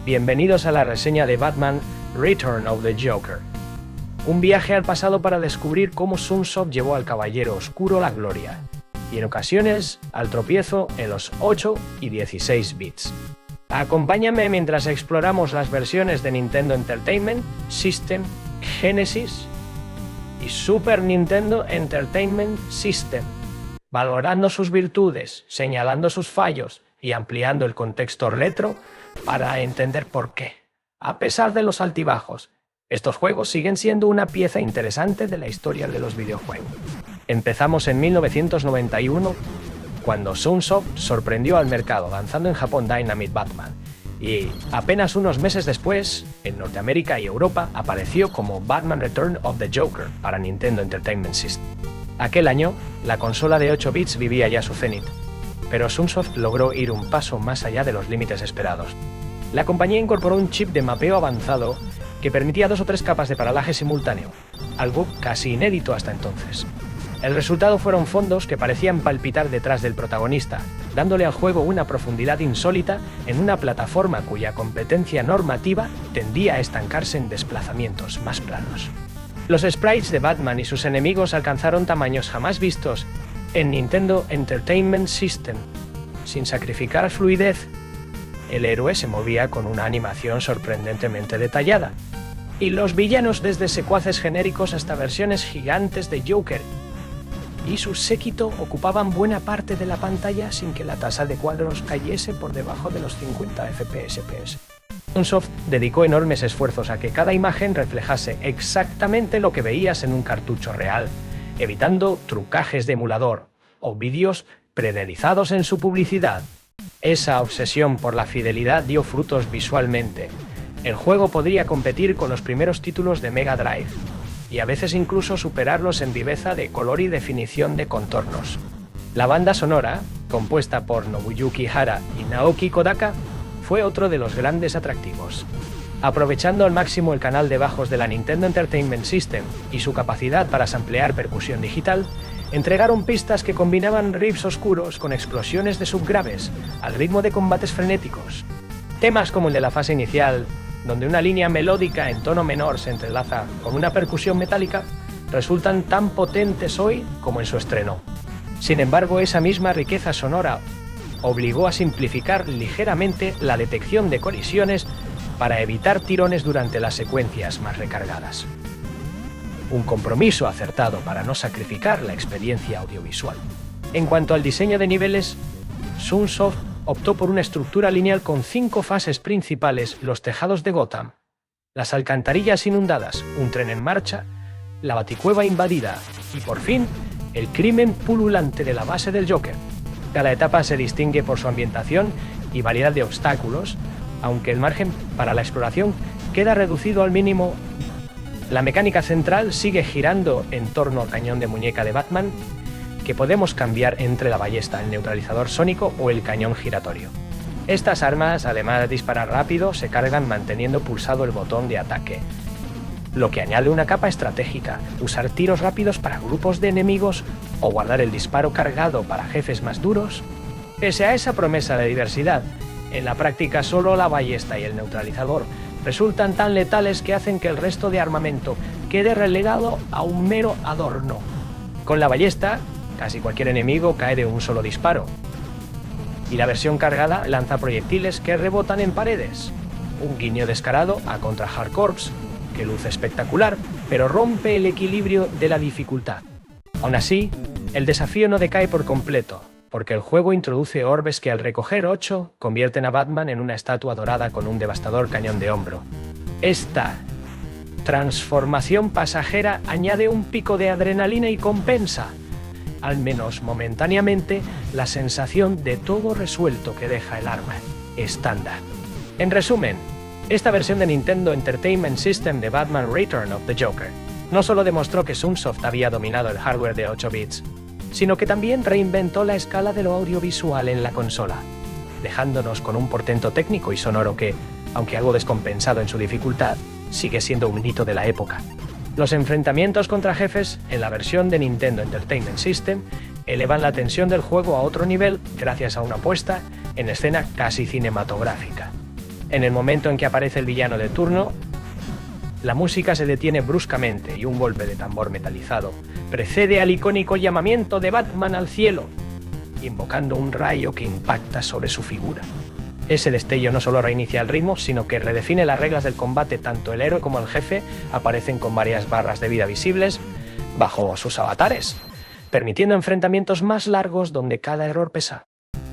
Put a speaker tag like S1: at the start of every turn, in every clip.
S1: Bienvenidos a la reseña de Batman Return of the Joker. Un viaje al pasado para descubrir cómo Sunsoft llevó al Caballero Oscuro la gloria, y en ocasiones al tropiezo en los 8 y 16 bits. Acompáñame mientras exploramos las versiones de Nintendo Entertainment System, Genesis y Super Nintendo Entertainment System, valorando sus virtudes, señalando sus fallos y ampliando el contexto retro para entender por qué, a pesar de los altibajos, estos juegos siguen siendo una pieza interesante de la historia de los videojuegos. Empezamos en 1991, cuando Sunsoft sorprendió al mercado lanzando en Japón Dynamite Batman, y apenas unos meses después, en Norteamérica y Europa, apareció como Batman Return of the Joker para Nintendo Entertainment System. Aquel año, la consola de 8 bits vivía ya su cenit, pero Sunsoft logró ir un paso más allá de los límites esperados. La compañía incorporó un chip de mapeo avanzado que permitía 2 o 3 capas de paralaje simultáneo, algo casi inédito hasta entonces. El resultado fueron fondos que parecían palpitar detrás del protagonista, dándole al juego una profundidad insólita en una plataforma cuya competencia normativa tendía a estancarse en desplazamientos más planos. Los sprites de Batman y sus enemigos alcanzaron tamaños jamás vistos en Nintendo Entertainment System. Sin sacrificar fluidez, el héroe se movía con una animación sorprendentemente detallada, y los villanos desde secuaces genéricos hasta versiones gigantes de Joker y su séquito ocupaban buena parte de la pantalla sin que la tasa de cuadros cayese por debajo de los 50 FPS. Sunsoft dedicó enormes esfuerzos a que cada imagen reflejase exactamente lo que veías en un cartucho real, evitando trucajes de emulador o vídeos prerenderizados en su publicidad. Esa obsesión por la fidelidad dio frutos visualmente. El juego podría competir con los primeros títulos de Mega Drive, y a veces incluso superarlos en viveza de color y definición de contornos. La banda sonora, compuesta por Nobuyuki Hara y Naoki Kodaka, fue otro de los grandes atractivos. Aprovechando al máximo el canal de bajos de la Nintendo Entertainment System y su capacidad para samplear percusión digital, entregaron pistas que combinaban riffs oscuros con explosiones de subgraves al ritmo de combates frenéticos. Temas como el de la fase inicial, donde una línea melódica en tono menor se entrelaza con una percusión metálica, resultan tan potentes hoy como en su estreno. Sin embargo, esa misma riqueza sonora obligó a simplificar ligeramente la detección de colisiones para evitar tirones durante las secuencias más recargadas. Un compromiso acertado para no sacrificar la experiencia audiovisual. En cuanto al diseño de niveles, Sunsoft optó por una estructura lineal con 5 fases principales: los tejados de Gotham, las alcantarillas inundadas, un tren en marcha, la baticueva invadida y, por fin, el crimen pululante de la base del Joker. Cada etapa se distingue por su ambientación y variedad de obstáculos, aunque el margen para la exploración queda reducido al mínimo. La mecánica central sigue girando en torno al cañón de muñeca de Batman, que podemos cambiar entre la ballesta, el neutralizador sónico o el cañón giratorio. Estas armas, además de disparar rápido, se cargan manteniendo pulsado el botón de ataque, lo que añade una capa estratégica: usar tiros rápidos para grupos de enemigos o guardar el disparo cargado para jefes más duros. Pese a esa promesa de diversidad, en la práctica solo la ballesta y el neutralizador resultan tan letales que hacen que el resto de armamento quede relegado a un mero adorno. Con la ballesta, casi cualquier enemigo cae de un solo disparo, y la versión cargada lanza proyectiles que rebotan en paredes. Un guiño descarado a Contra Hard Corps, que luce espectacular, pero rompe el equilibrio de la dificultad. Aún así, el desafío no decae por completo, porque el juego introduce orbes que al recoger 8 convierten a Batman en una estatua dorada con un devastador cañón de hombro. Esta transformación pasajera añade un pico de adrenalina y compensa, al menos momentáneamente, la sensación de todo resuelto que deja el arma estándar. En resumen, esta versión de Nintendo Entertainment System de Batman Return of the Joker no solo demostró que Sunsoft había dominado el hardware de 8 bits, sino que también reinventó la escala de lo audiovisual en la consola, dejándonos con un portento técnico y sonoro que, aunque algo descompensado en su dificultad, sigue siendo un hito de la época. Los enfrentamientos contra jefes en la versión de Nintendo Entertainment System elevan la tensión del juego a otro nivel gracias a una puesta en escena casi cinematográfica. En el momento en que aparece el villano de turno, la música se detiene bruscamente y un golpe de tambor metalizado precede al icónico llamamiento de Batman al cielo, invocando un rayo que impacta sobre su figura. Ese destello no solo reinicia el ritmo, sino que redefine las reglas del combate. Tanto el héroe como el jefe aparecen con varias barras de vida visibles bajo sus avatares, permitiendo enfrentamientos más largos donde cada error pesa.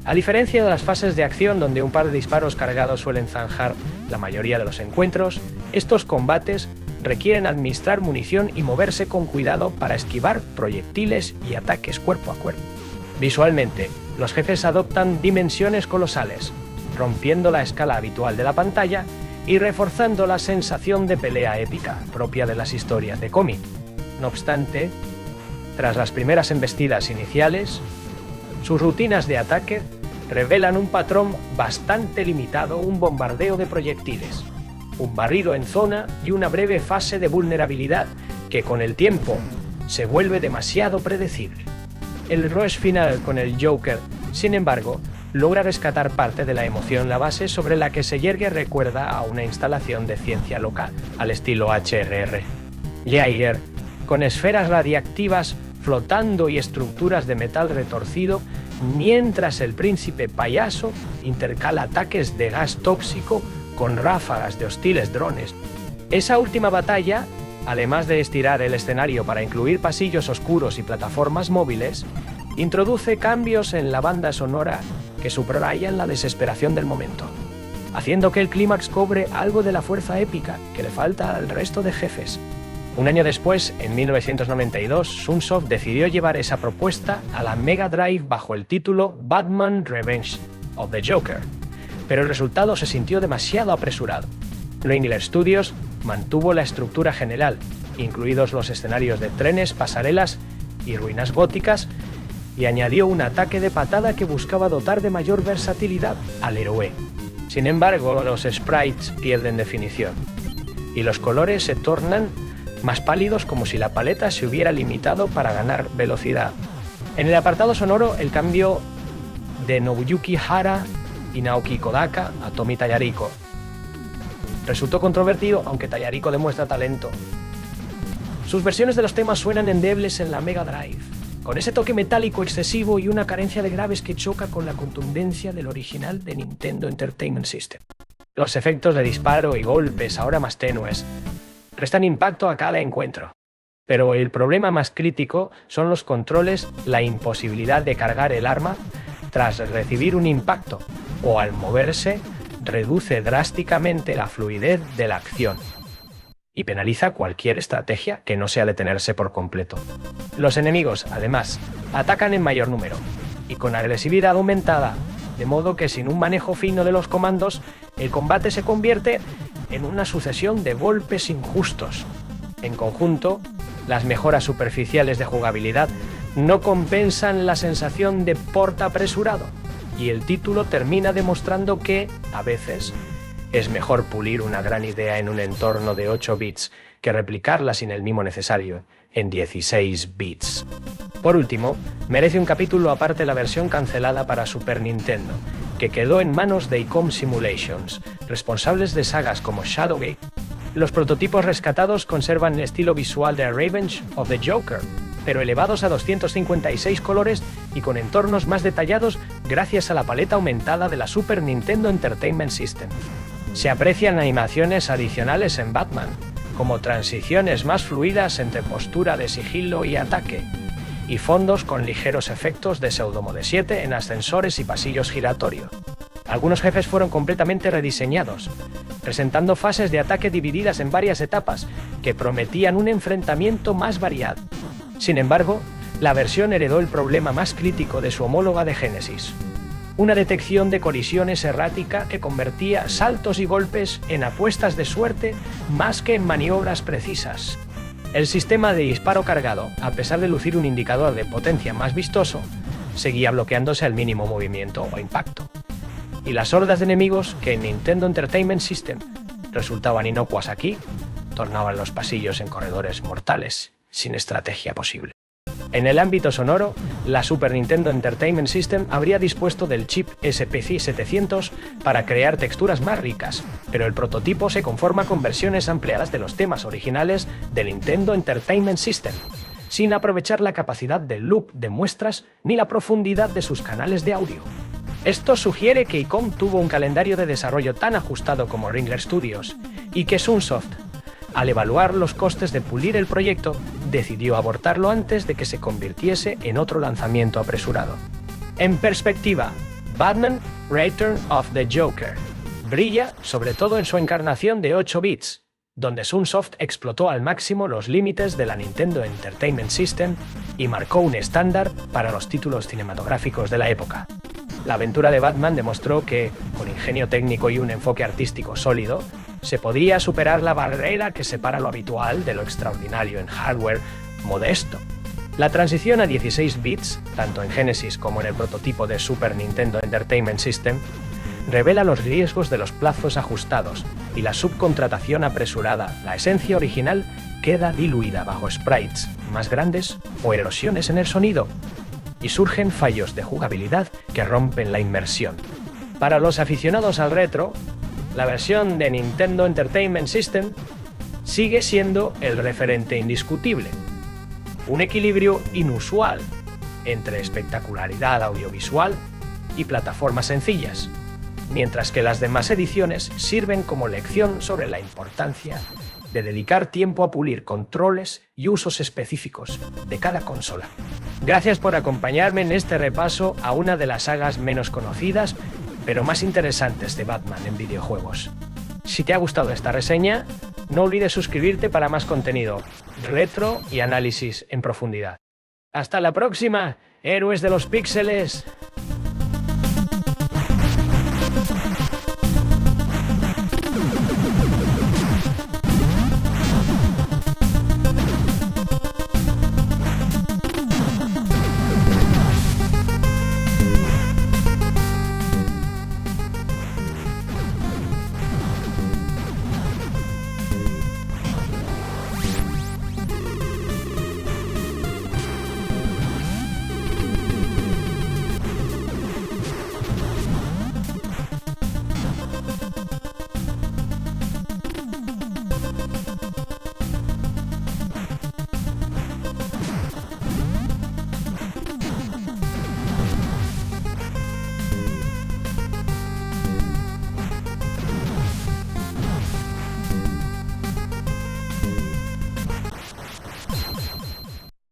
S1: A diferencia de las fases de acción donde un par de disparos cargados suelen zanjar la mayoría de los encuentros, estos combates requieren administrar munición y moverse con cuidado para esquivar proyectiles y ataques cuerpo a cuerpo. Visualmente, los jefes adoptan dimensiones colosales, rompiendo la escala habitual de la pantalla y reforzando la sensación de pelea épica propia de las historias de cómic. No obstante, tras las primeras embestidas iniciales, sus rutinas de ataque revelan un patrón bastante limitado: un bombardeo de proyectiles, un barrido en zona y una breve fase de vulnerabilidad que con el tiempo se vuelve demasiado predecible. El rush final con el Joker, sin embargo, logra rescatar parte de la emoción. La base sobre la que se yergue recuerda a una instalación de ciencia local, al estilo HRR. Jaeger, con esferas radiactivas flotando y estructuras de metal retorcido, mientras el príncipe payaso intercala ataques de gas tóxico con ráfagas de hostiles drones. Esa última batalla, además de estirar el escenario para incluir pasillos oscuros y plataformas móviles, introduce cambios en la banda sonora que subrayan la desesperación del momento, haciendo que el clímax cobre algo de la fuerza épica que le falta al resto de jefes. Un año después, en 1992, Sunsoft decidió llevar esa propuesta a la Mega Drive bajo el título Batman Revenge of the Joker, pero el resultado se sintió demasiado apresurado. Linear Studios mantuvo la estructura general, incluidos los escenarios de trenes, pasarelas y ruinas góticas, y añadió un ataque de patada que buscaba dotar de mayor versatilidad al héroe. Sin embargo, los sprites pierden definición, y los colores se tornan más pálidos, como si la paleta se hubiera limitado para ganar velocidad. En el apartado sonoro, el cambio de Nobuyuki Hara y Naoki Kodaka a Tomi Tallaricco resultó controvertido, aunque Tallaricco demuestra talento. Sus versiones de los temas suenan endebles en la Mega Drive, con ese toque metálico excesivo y una carencia de graves que choca con la contundencia del original de Nintendo Entertainment System. Los efectos de disparo y golpes, ahora más tenues, restan impacto a cada encuentro. Pero el problema más crítico son los controles, la imposibilidad de cargar el arma tras recibir un impacto, o al moverse, reduce drásticamente la fluidez de la acción y penaliza cualquier estrategia que no sea detenerse por completo. Los enemigos, además, atacan en mayor número y con agresividad aumentada, de modo que sin un manejo fino de los comandos, el combate se convierte en una sucesión de golpes injustos. En conjunto, las mejoras superficiales de jugabilidad no compensan la sensación de port apresurado, y el título termina demostrando que, a veces, es mejor pulir una gran idea en un entorno de 8 bits que replicarla sin el mimo necesario en 16 bits. Por último, merece un capítulo aparte la versión cancelada para Super Nintendo, que quedó en manos de Icom Simulations, responsables de sagas como Shadowgate. Los prototipos rescatados conservan el estilo visual de Revenge of the Joker, pero elevados a 256 colores y con entornos más detallados gracias a la paleta aumentada de la Super Nintendo Entertainment System. Se aprecian animaciones adicionales en Batman, como transiciones más fluidas entre postura de sigilo y ataque, y fondos con ligeros efectos de Pseudo-Mode 7 en ascensores y pasillos giratorios. Algunos jefes fueron completamente rediseñados, presentando fases de ataque divididas en varias etapas que prometían un enfrentamiento más variado. Sin embargo, la versión heredó el problema más crítico de su homóloga de Genesis: una detección de colisiones errática que convertía saltos y golpes en apuestas de suerte más que en maniobras precisas. El sistema de disparo cargado, a pesar de lucir un indicador de potencia más vistoso, seguía bloqueándose al mínimo movimiento o impacto. Y las hordas de enemigos que en Nintendo Entertainment System resultaban inocuas aquí, tornaban los pasillos en corredores mortales, sin estrategia posible. En el ámbito sonoro, La Super Nintendo Entertainment System habría dispuesto del chip SPC 700 para crear texturas más ricas, pero el prototipo se conforma con versiones ampliadas de los temas originales del Nintendo Entertainment System, sin aprovechar la capacidad del loop de muestras ni la profundidad de sus canales de audio. Esto sugiere que ICOM tuvo un calendario de desarrollo tan ajustado como Ringler Studios y que Sunsoft, al evaluar los costes de pulir el proyecto, decidió abortarlo antes de que se convirtiese en otro lanzamiento apresurado. En perspectiva, Batman Return of the Joker brilla sobre todo en su encarnación de 8 bits, donde Sunsoft explotó al máximo los límites de la Nintendo Entertainment System y marcó un estándar para los títulos cinematográficos de la época. La aventura de Batman demostró que, con ingenio técnico y un enfoque artístico sólido, se podía superar la barrera que separa lo habitual de lo extraordinario en hardware modesto. La transición a 16 bits, tanto en Genesis como en el prototipo de Super Nintendo Entertainment System, revela los riesgos de los plazos ajustados y la subcontratación apresurada. La esencia original queda diluida bajo sprites más grandes o erosiones en el sonido, y surgen fallos de jugabilidad que rompen la inmersión. Para los aficionados al retro, la versión de Nintendo Entertainment System sigue siendo el referente indiscutible. Un equilibrio inusual entre espectacularidad audiovisual y plataformas sencillas, mientras que las demás ediciones sirven como lección sobre la importancia de dedicar tiempo a pulir controles y usos específicos de cada consola. Gracias por acompañarme en este repaso a una de las sagas menos conocidas, pero más interesantes de Batman en videojuegos. Si te ha gustado esta reseña, no olvides suscribirte para más contenido retro y análisis en profundidad. ¡Hasta la próxima, héroes de los píxeles!